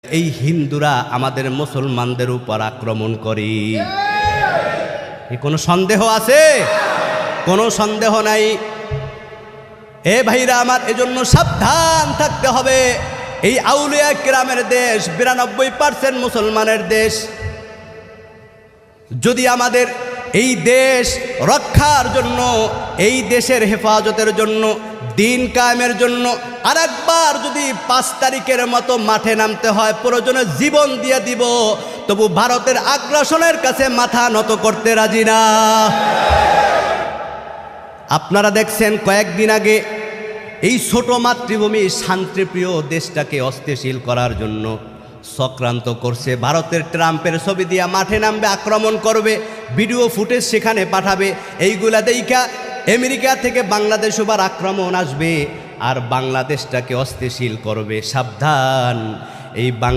এই হিন্দুরা আমাদের মুসলমানদের উপর আক্রমণ করে, কোনো সন্দেহ আছে? কোনো সন্দেহ নাই। এ ভাইরা আমার, এজন্য সাবধান থাকতে হবে। এই আউলিয়া কিরামের দেশ, 92% মুসলমানের দেশ। যদি আমাদের এই দেশ রক্ষার জন্য, এই দেশের হেফাজতের জন্য, দিন কায়েমের জন্য আরেকবার যদি 5 তারিখের মতো মাঠে নামতে হয়, প্রয়োজনে জীবন দিয়ে দিব, তবু ভারতের আগ্রাসনের কাছে মাথা নত করতে রাজি না। আপনারা দেখছেন কয়েকদিন আগে এই ছোট মাতৃভূমি শান্তিপ্রিয় দেশটাকে অস্থিতিশীল করার জন্য চক্রান্ত করছে। ভারতের ট্রাম্পের ছবি দিয়া মাঠে নামবে, আক্রমণ করবে, ভিডিও ফুটেজ সেখানে পাঠাবে। এইগুলা দেখা আমেরিকা থেকে বাংলাদেশ আবার আক্রমণ আসবে আর বাংলাদেশটাকে অস্থিতিশীল করবে। সাবধান। এই